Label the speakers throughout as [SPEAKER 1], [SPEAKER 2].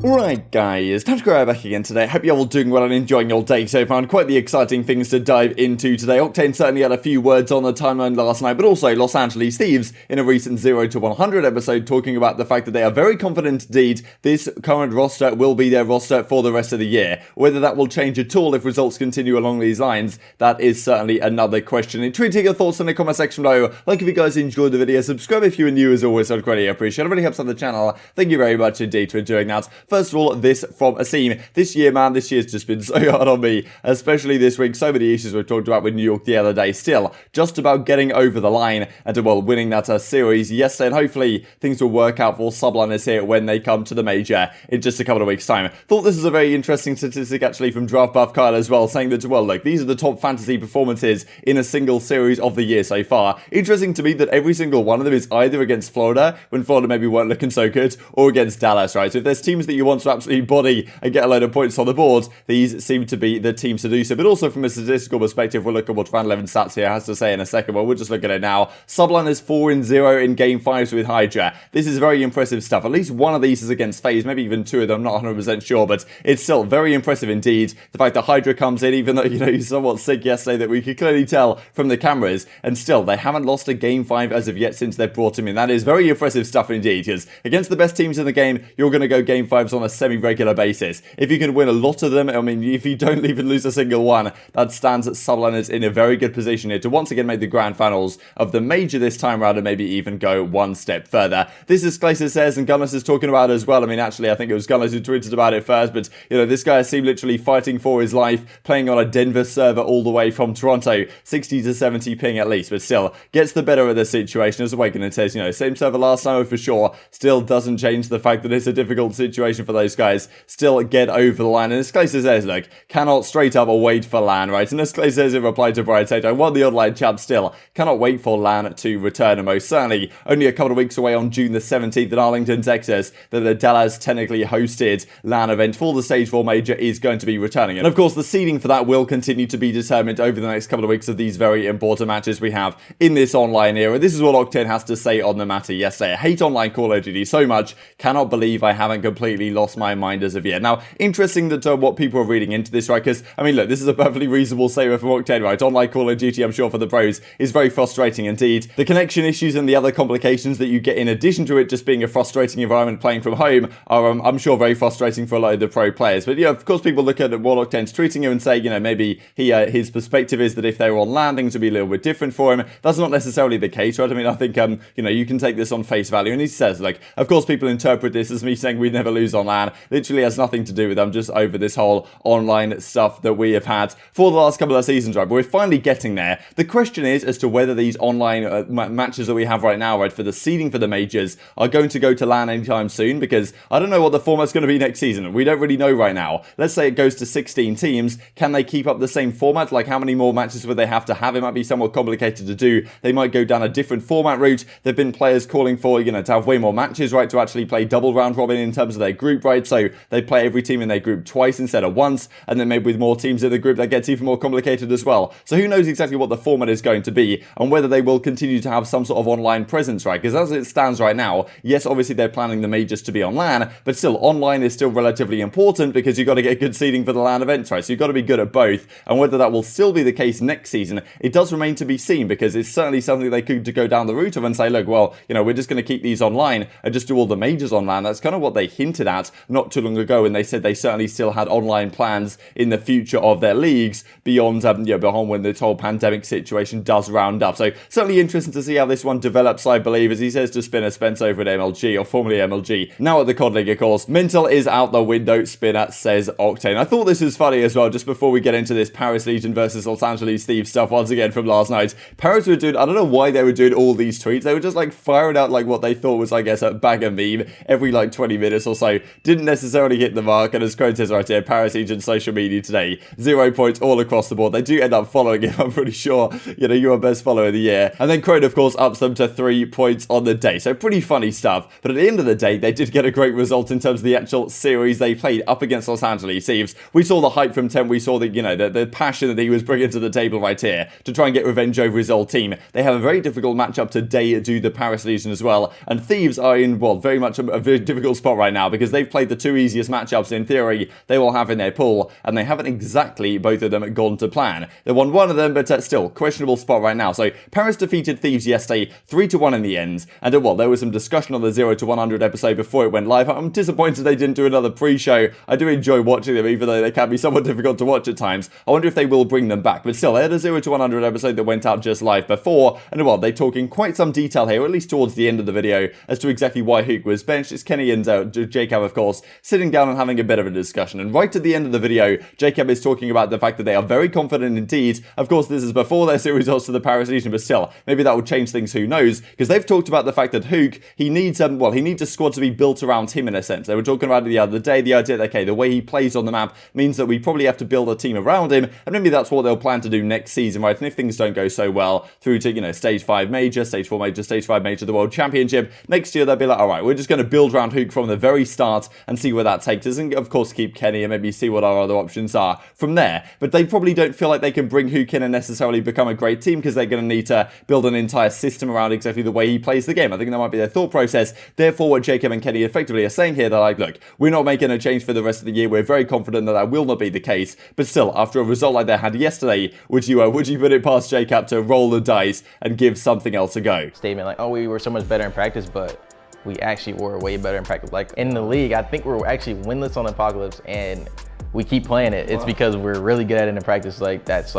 [SPEAKER 1] Right guys, TacticalRab back again today. Hope you're all doing well and enjoying your day so far, and quite the exciting things to dive into today. Octane certainly had a few words on the timeline last night, but also Los Angeles Thieves in a recent 0 to 100 episode talking about the fact that they are very confident indeed this current roster will be their roster for the rest of the year. Whether that will change at all if results continue along these lines, that is certainly another question. Intriguing your thoughts in the comment section below. Like if you guys enjoyed the video, subscribe if you are new as always, I'd greatly appreciate it. It really helps out the channel. Thank you very much indeed for doing that. First of all, this from Asim. This year, man, this year's just been so hard on me, especially this week. So many issues we've talked about with New York the other day. Still, just about getting over the line and, well, winning that series yesterday. And hopefully things will work out for subliners here when they come to the major in just a couple of weeks' time. Thought this is a very interesting statistic, actually, from Draft Buff Kyle as well, saying that, well, look, these are the top fantasy performances in a single series of the year so far. Interesting to me that every single one of them is either against Florida, when Florida maybe weren't looking so good, or against Dallas, right? So if there's teams that you want to absolutely body and get a load of points on the board, these seem to be the teams to do so. But also from a statistical perspective, we'll look at what Fan 11 stats here has to say in a second. Well, we'll just look at it now. Subliners 4-0 in game 5s with Hydra. This is very impressive stuff. At least one of these is against FaZe, maybe even two of them, I'm not 100% sure, but it's still very impressive indeed. The fact that Hydra comes in, even though, you know, he's somewhat sick yesterday, that we could clearly tell from the cameras, and still, they haven't lost a game 5 as of yet since they've brought him in. That is very impressive stuff indeed, because against the best teams in the game, you're going to go game 5s on a semi-regular basis. If you can win a lot of them, I mean, if you don't even lose a single one, that stands subliners in a very good position here to once again make the grand finals of the major this time around and maybe even go one step further. This is Glacier says, and Gunless is talking about it as well. I mean, actually, I think it was Gunless who tweeted about it first, but, you know, this guy seemed literally fighting for his life, playing on a Denver server all the way from Toronto, 60 to 70 ping at least, but still, gets the better of the situation. As Awakening says, you know, same server last time for sure, still doesn't change the fact that it's a difficult situation for those guys. Still get over the line. And as Glacier says, like, cannot straight up wait for LAN, right? And as Glacier says in reply to Bright Sage, I want the online chat still. Cannot wait for LAN to return. And most certainly, only a couple of weeks away on June the 17th in Arlington, Texas, that the Dallas technically hosted LAN event for the Stage 4 Major is going to be returning. And of course, the seeding for that will continue to be determined over the next couple of weeks of these very important matches we have in this online era. This is what Octane has to say on the matter yesterday. I hate online Call of Duty so much. Cannot believe I haven't completely lost my mind as of yet. Now, interesting that what people are reading into this, right? Because, I mean, look, this is a perfectly reasonable statement from Octane, right? Online Call of Duty, I'm sure for the pros, is very frustrating indeed. The connection issues and the other complications that you get in addition to it just being a frustrating environment playing from home are, I'm sure, very frustrating for a lot of the pro players. But, yeah, of course, people look at what Octane's treating him and say, you know, maybe his perspective is that if they were on LAN, things would be a little bit different for him. That's not necessarily the case, right? I mean, I think, you know, you can take this on face value. And he says, like, of course, people interpret this as me saying we'd never lose on LAN. Literally has nothing to do with I'm just over this whole online stuff that we have had for the last couple of seasons, right? But we're finally getting there. The question is as to whether these online matches that we have right now, right, for the seeding for the majors are going to go to LAN anytime soon, because I don't know what the format's going to be next season. We don't really know right now. Let's say it goes to 16 teams. Can they keep up the same format? Like, how many more matches would they have to have? It might be somewhat complicated to do. They might go down a different format route. There've been players calling for, you know, to have way more matches, right, to actually play double round robin in terms of their group, right? So they play every team in their group twice instead of once, and then maybe with more teams in the group that gets even more complicated as well. So who knows exactly what the format is going to be and whether they will continue to have some sort of online presence, right? Because as it stands right now, yes, obviously they're planning the majors to be on LAN, but still online is still relatively important because you've got to get good seeding for the LAN events, right? So you've got to be good at both, and whether that will still be the case next season, it does remain to be seen, because it's certainly something they could go down the route of and say, look, well, you know, we're just going to keep these online and just do all the majors on LAN. That's kind of what they hinted at not too long ago, and they said they certainly still had online plans in the future of their leagues beyond, beyond when this whole pandemic situation does round up. So certainly interesting to see how this one develops, I believe, as he says to Spinner Spence over at MLG, or formerly MLG, now at the COD League, of course. Mental is out the window, Spinner says Octane. I thought this was funny as well, just before we get into this Paris Legion versus Los Angeles Thieves stuff once again from last night. Paris were doing, I don't know why they were doing all these tweets. They were just like firing out like what they thought was, I guess, a bag of meme every like 20 minutes or so. Didn't necessarily hit the mark, and as Crone says right here, Paris Legion social media today, 0 points all across the board. They do end up following him, I'm pretty sure, you know, your best follower of the year. And then Crone, of course, ups them to 3 points on the day. So pretty funny stuff. But at the end of the day, they did get a great result in terms of the actual series they played up against Los Angeles Thieves. We saw the hype from Temp. We saw the, you know, the passion that he was bringing to the table right here to try and get revenge over his old team. They have a very difficult matchup today to do the Paris Legion as well. And Thieves are in, well, very much a very difficult spot right now, because because they've played the 2 easiest matchups in theory they will have in their pool, and they haven't exactly, both of them, gone to plan. They won one of them, but still, questionable spot right now. So Paris defeated Thieves yesterday 3-1 in the end, and well, there was some discussion on the 0 to 100 episode before it went live. I'm disappointed they didn't do another pre-show. I do enjoy watching them, even though they can be somewhat difficult to watch at times. I wonder if they will bring them back, but still, they had a 0 to 100 episode that went out just live before, and well, they talk in quite some detail here, or at least towards the end of the video, as to exactly why Huke was benched. It's Kenny and JKap, of course, sitting down and having a bit of a discussion, and right at the end of the video, JKap is talking about the fact that they are very confident indeed. Of course, this is before their series loss to the Paris Legion, but still, maybe that will change things, who knows, because they've talked about the fact that Huke, he needs a squad to be built around him in a sense. They were talking about it the other day, the idea that, okay, the way he plays on the map means that we probably have to build a team around him, and maybe that's what they'll plan to do next season, right? And if things don't go so well through to, stage 5 major, stage 4 major, stage 5 major, the World Championship, next year they'll be like, alright, we're just going to build around Huke from the very start and see where that takes us, and of course keep Kenny and maybe see what our other options are from there. But they probably don't feel like they can bring Huke in and necessarily become a great team, because they're going to need to build an entire system around exactly the way he plays the game. I think that might be their thought process. Therefore, what JKap and Kenny effectively are saying here, they're like, look, we're not making a change for the rest of the year. We're very confident that that will not be the case. But still, after a result like they had yesterday, would you put it past JKap to roll the dice and give something else a go?
[SPEAKER 2] Statement like, oh, we were so much better in practice, but we actually were way better in practice. Like in the league, I think we're actually winless on Apocalypse, and we keep playing it. It's because we're really good at it in practice. That's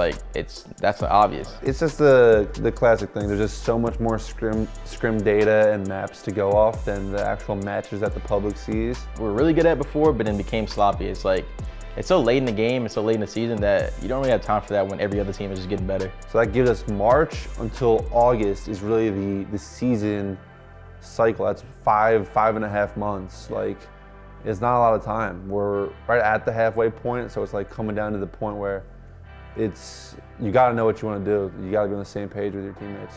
[SPEAKER 2] obvious.
[SPEAKER 3] It's just the classic thing. There's just so much more scrim data and maps to go off than the actual matches that the public sees.
[SPEAKER 2] We're really good at it before, but then became sloppy. It's like, it's so late in the game, it's so late in the season that you don't really have time for that when every other team is just getting better.
[SPEAKER 3] So that gives us March until August is really the season cycle. That's 5.5 months. Like, it's not a lot of time. We're right at the halfway point, so it's like coming down to the point where you gotta know what you wanna do. You gotta be on the same page with your teammates.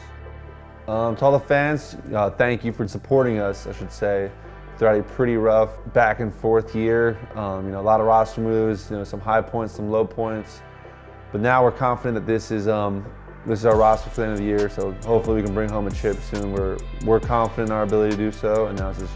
[SPEAKER 3] To all the fans, thank you for supporting us, I should say, throughout a pretty rough back and forth year. A lot of roster moves, some high points, some low points. But now we're confident that this is our roster for the end of the year, so hopefully we can bring home a chip soon. We're confident in our ability to do so, and now it's just,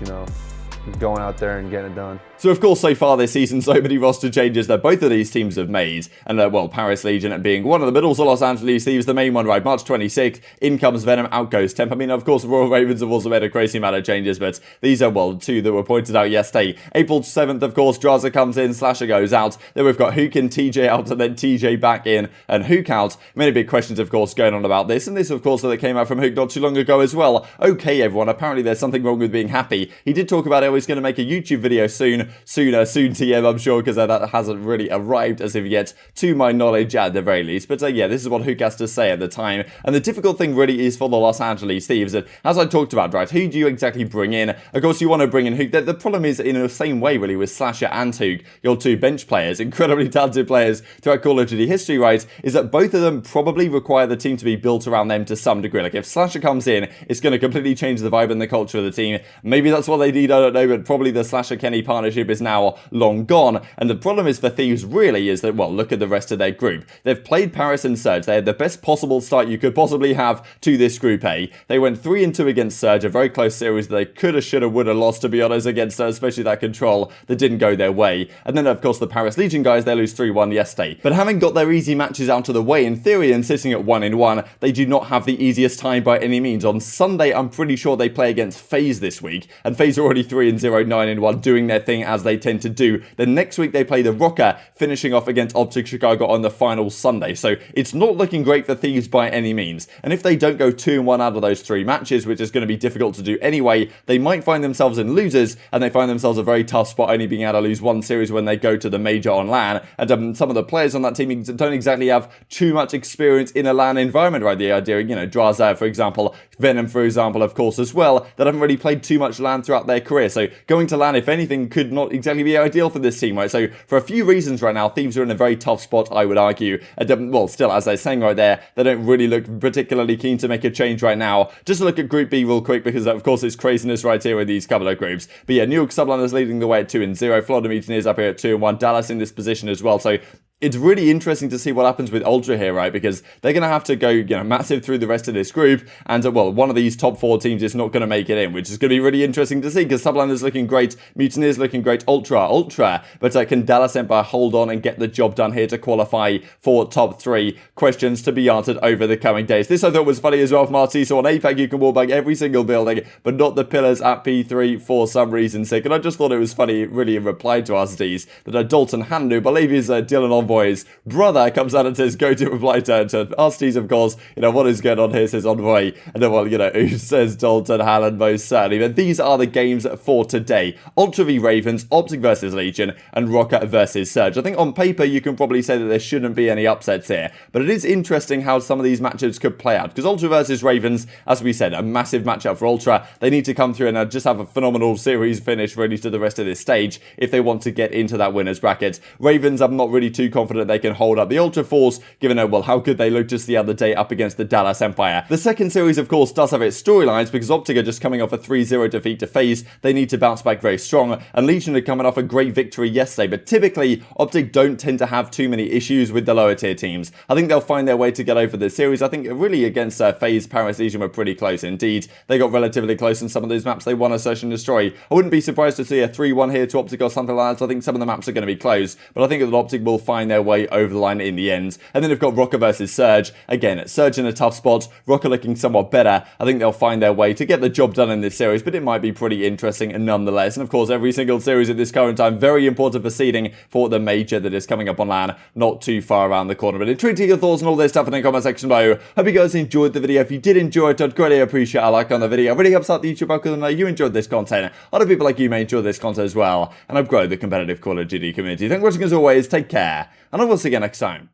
[SPEAKER 3] going out there and getting it done.
[SPEAKER 1] So of course, so far this season, so many roster changes that both of these teams have made, and well, Paris Legion being one of them, but also Los Angeles Thieves, the main one, right? March 26th, in comes Venom, out goes Temp. I mean, of course, Royal Ravens have also made a crazy amount of changes, but these are, well, 2 that were pointed out yesterday. April 7th, of course, Drazah comes in, Slasher goes out, then we've got Huke and TJ out, and then TJ back in, and Huke out. Many big questions, of course, going on about this, and this, of course, that came out from Huke not too long ago as well. Okay, everyone, apparently there's something wrong with being happy. He did talk about how he's going to make a YouTube video soon TM, I'm sure, because that hasn't really arrived as of yet, to my knowledge at the very least. But yeah, this is what Huke has to say at the time. And the difficult thing really is for the Los Angeles Thieves, that, as I talked about, right, who do you exactly bring in? Of course, you want to bring in Huke. The problem is, in the same way, really, with Slasher and Huke, your 2 bench players, incredibly talented players throughout Call of Duty history, right, is that both of them probably require the team to be built around them to some degree. Like, if Slasher comes in, it's going to completely change the vibe and the culture of the team. Maybe that's what they need, I don't know, but probably the Slasher-Kenny partnership is now long gone. And the problem is for Thieves really is that, well, look at the rest of their group. They've played Paris and Surge. They had the best possible start you could possibly have to this Group A. They went 3-2 against Surge, a very close series that they coulda, shoulda, woulda lost, to be honest, against especially that control that didn't go their way. And then, of course, the Paris Legion guys, they lose 3-1 yesterday. But having got their easy matches out of the way, in theory, and sitting at 1-1, they do not have the easiest time by any means. On Sunday, I'm pretty sure they play against FaZe this week, and FaZe are already 3-0, 9-1, doing their thing as they tend to do. Then next week, they play the Rokkr, finishing off against OpTic Chicago on the final Sunday. So it's not looking great for Thieves by any means. And if they don't go 2-1 out of those 3 matches, which is going to be difficult to do anyway, they might find themselves in losers, and they find themselves a very tough spot, only being able to lose 1 series when they go to the major on LAN. And some of the players on that team don't exactly have too much experience in a LAN environment, right? The idea, Drazah, for example, Venom, for example, of course, as well, that haven't really played too much LAN throughout their career. So going to LAN, if anything, could not exactly be ideal for this team, right? So for a few reasons right now, Thieves are in a very tough spot, I would argue. And, well, still, as I was saying right there, they don't really look particularly keen to make a change right now. Just to look at Group B real quick, because of course it's craziness right here with these couple of groups. But yeah, New York Subliners leading the way at 2-0. Florida Mutineers up here at 2-1. Dallas in this position as well. So it's really interesting to see what happens with Ultra here, right? Because they're going to have to go, massive through the rest of this group. And, well, one of these top 4 teams is not going to make it in, which is going to be really interesting to see because Subliner's looking great, Mutineer's looking great, Ultra. But can Dallas Empire hold on and get the job done here to qualify for top 3? Questions to be answered over the coming days. This I thought was funny as well from RT. So on APAC, you can wallbang every single building, but not the pillars at P3 for some reason. Sick. And I just thought it was funny, really, in reply to Arcitys, that Dalton Hannon, who I believe is Dylan Envoy's brother, comes out and says, go to reply to Arcitys, of course, what is going on here, says Envoy. And then, well, who says Dalton Hannon, most certainly. But these are the games for today. Ultra v Ravens, OpTic versus Legion, and Rokkr versus Surge. I think on paper, you can probably say that there shouldn't be any upsets here. But it is interesting how some of these matchups could play out. Because Ultra versus Ravens, as we said, a massive matchup for Ultra. They need to come through and just have a phenomenal series finish ready to the rest of this stage if they want to get into that winner's bracket. Ravens, I'm not really too confident they can hold up the Ultra Force, given well, how good they looked just the other day up against the Dallas Empire. The second series, of course, does have its storylines because OpTic are just coming off a 3-0 defeat to FaZe. They need to bounce back very strong, and Legion are coming off a great victory yesterday. But typically, OpTic don't tend to have too many issues with the lower tier teams. I think they'll find their way to get over this series. I think really against FaZe, Paris Legion were pretty close indeed. They got relatively close in some of those maps. They won a Search and Destroy. I wouldn't be surprised to see a 3-1 here to OpTic or something like that. So I think some of the maps are going to be close, but I think that OpTic will find their way over the line in the end. And then we've got Rokkr versus Surge. Again, Surge in a tough spot, Rokkr looking somewhat better. I think they'll find their way to get the job done in this series, but it might be pretty interesting and nonetheless. And of course, every single series at this current time, very important for seeding for the major that is coming up on LAN, not too far around the corner. But intriguing your thoughts on all this stuff in the comment section below. Hope you guys enjoyed the video. If you did enjoy it, I'd greatly appreciate a like on the video. It really helps out the YouTube algorithm to know you enjoyed this content. Other people like you may enjoy this content as well, and I've grown the competitive Call of Duty community. Thanks for watching as always, take care, and I will see you next time.